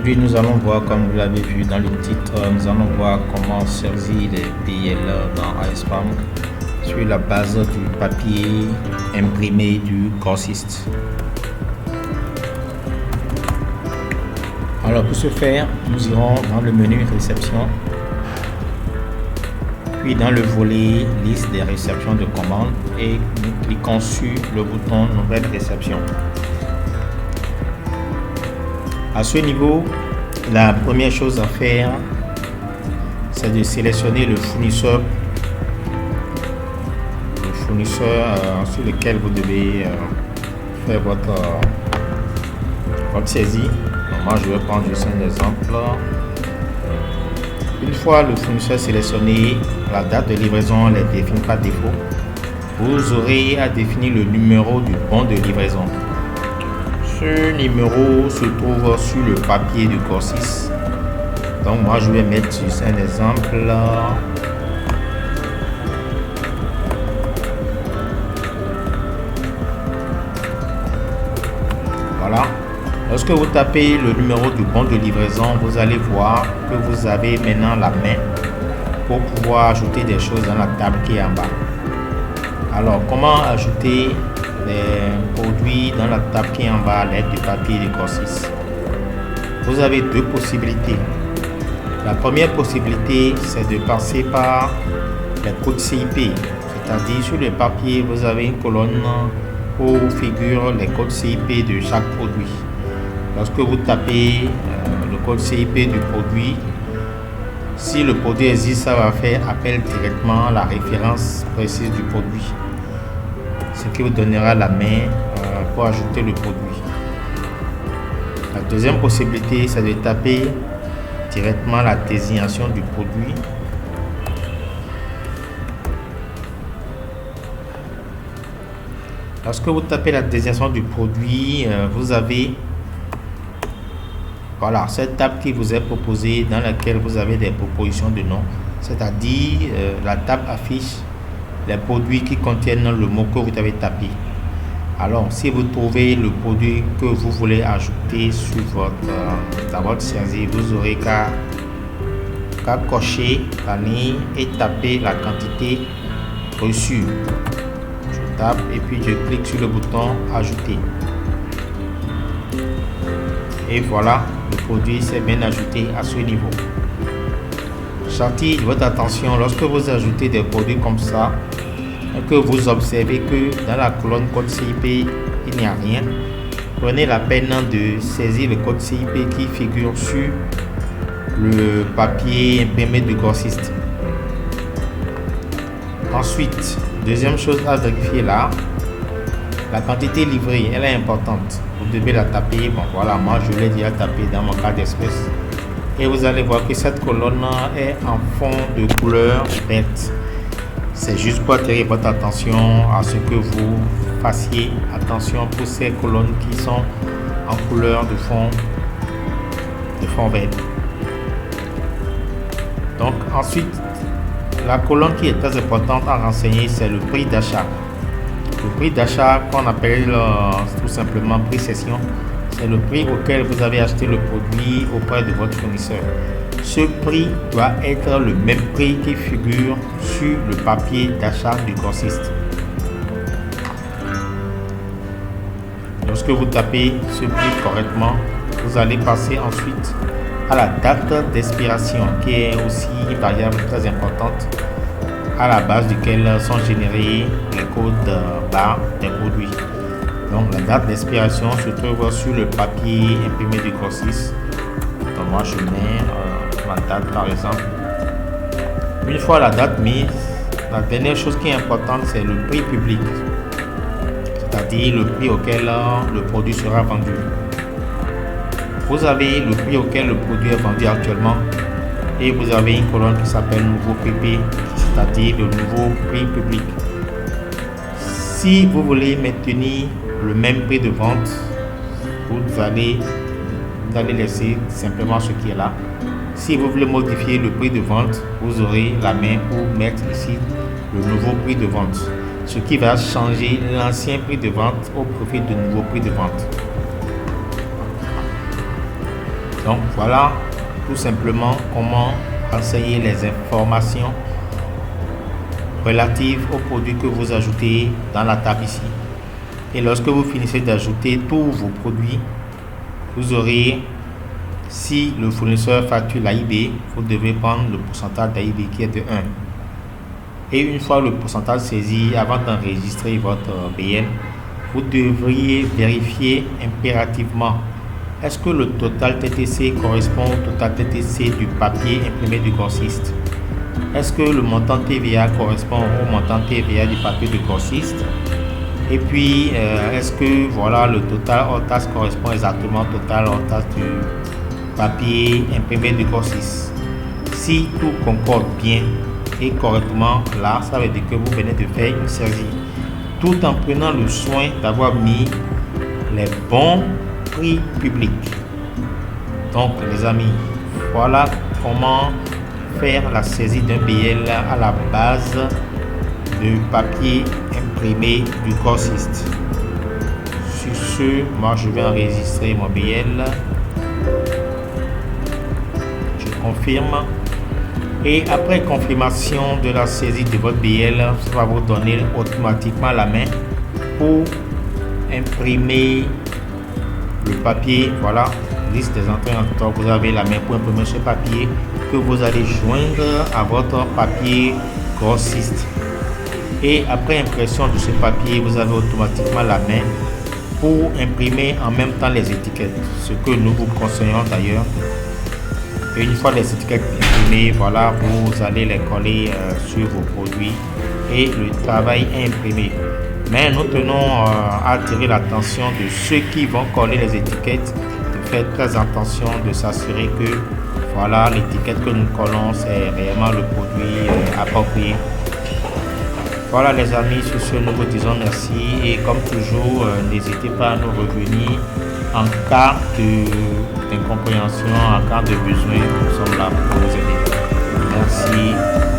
Aujourd'hui, nous allons voir, comme vous l'avez vu dans le titre, nous allons voir comment saisir les PL dans ASPAM sur la base du papier imprimé du grossiste. Alors pour ce faire, nous irons dans le menu réception, puis dans le volet liste des réceptions de commandes et nous cliquons sur le bouton nouvelle réception. À ce niveau, la première chose à faire, c'est de sélectionner le fournisseur sur lequel vous devez faire votre saisie. Donc moi, je vais prendre juste un exemple. Une fois le fournisseur sélectionné, la date de livraison est définie par défaut. Vous aurez à définir le numéro du bon de livraison. Ce numéro se trouve sur le papier du grossiste. Donc moi je vais mettre juste un exemple. Voilà. Lorsque vous tapez le numéro du bon de livraison, vous allez voir que vous avez maintenant la main pour pouvoir ajouter des choses dans la table qui est en bas. Alors comment ajouter les produits dans la table qui est en bas à l'aide du papier du grossiste? Vous avez deux possibilités. La première possibilité, c'est de passer par les codes CIP, c'est-à-dire sur le papier, vous avez une colonne où figurent les codes CIP de chaque produit. Lorsque vous tapez le code CIP du produit, si le produit existe, ça va faire appel directement à la référence précise du produit, ce qui vous donnera la main pour ajouter le produit. La deuxième possibilité, c'est de taper directement la désignation du produit. Lorsque vous tapez la désignation du produit, vous avez cette table qui vous est proposée dans laquelle vous avez des propositions de nom, c'est-à-dire la table affiche les produits qui contiennent le mot que vous avez tapé. Alors, si vous trouvez le produit que vous voulez ajouter sur dans votre saisie, vous aurez qu'à cocher la ligne et taper la quantité reçue. Je tape et puis je clique sur le bouton ajouter. Et voilà, le produit s'est bien ajouté à ce niveau. J'attire votre attention lorsque vous ajoutez des produits comme ça et que vous observez que dans la colonne code CIP il n'y a rien. Prenez la peine de saisir le code CIP qui figure sur le papier imprimé du grossiste. Ensuite, deuxième chose à vérifier là, la quantité livrée, elle est importante. Vous devez la taper. Bon voilà, moi je l'ai déjà tapé dans mon carte d'espèce. Et vous allez voir que cette colonne est en fond de couleur verte. C'est juste pour attirer votre attention à ce que vous fassiez attention pour ces colonnes qui sont en couleur de fond vert. Donc ensuite, la colonne qui est très importante à renseigner, c'est le prix d'achat. Le prix d'achat qu'on appelle tout simplement prix cession, c'est le prix auquel vous avez acheté le produit auprès de votre fournisseur. Ce prix doit être le même prix qui figure sur le papier d'achat du grossiste. Lorsque vous tapez ce prix correctement, vous allez passer ensuite à la date d'expiration qui est aussi une variable très importante à la base duquel sont générés les codes barres des produits. Donc la date d'expiration se trouve sur le papier imprimé du grossiste. Donc moi je mets la date par exemple. Une fois la date mise, la dernière chose qui est importante, c'est le prix public, c'est-à-dire le prix auquel le produit sera vendu. Vous avez le prix auquel le produit est vendu actuellement et vous avez une colonne qui s'appelle nouveau PP, c'est-à-dire le nouveau prix public. Si vous voulez maintenir le même prix de vente, vous allez laisser simplement ce qui est là. Si vous voulez modifier le prix de vente, vous aurez la main pour mettre ici le nouveau prix de vente, ce qui va changer l'ancien prix de vente au profit du nouveau prix de vente. Donc voilà tout simplement comment renseigner les informations relatives aux produits que vous ajoutez dans la table ici. Et lorsque vous finissez d'ajouter tous vos produits, vous aurez, si le fournisseur facture l'AIB, vous devez prendre le pourcentage d'AIB qui est de 1. Et une fois le pourcentage saisi, avant d'enregistrer votre BL, vous devriez vérifier impérativement est-ce que le total TTC correspond au total TTC du papier imprimé du grossiste. Est-ce que le montant TVA correspond au montant TVA du papier du grossiste. Et puis, est-ce que voilà, le total hors taxe correspond exactement au total hors taxe du papier imprimé du grossiste. Si tout concorde bien et correctement, là, ça veut dire que vous venez de faire une saisie, tout en prenant le soin d'avoir mis les bons prix publics. Donc, les amis, voilà comment faire la saisie d'un BL à la base du papier imprimé du grossiste. Sur ce, moi je vais enregistrer mon BL. Je confirme. Et après confirmation de la saisie de votre BL, ça va vous donner automatiquement la main pour imprimer le papier. Voilà, liste des entrées en temps. Vous avez la main pour imprimer ce papier que vous allez joindre à votre papier grossiste. Et après impression de ce papier, vous avez automatiquement la main pour imprimer en même temps les étiquettes, ce que nous vous conseillons d'ailleurs. Et une fois les étiquettes imprimées, voilà, vous allez les coller sur vos produits et le travail est imprimé. Mais nous tenons à attirer l'attention de ceux qui vont coller les étiquettes, de faire très attention, de s'assurer que voilà, l'étiquette que nous collons, c'est réellement le produit approprié. Voilà les amis, sur ce nous vous disons merci et comme toujours, n'hésitez pas à nous revenir en cas d'incompréhension, en cas de besoin, nous sommes là pour vous aider. Merci.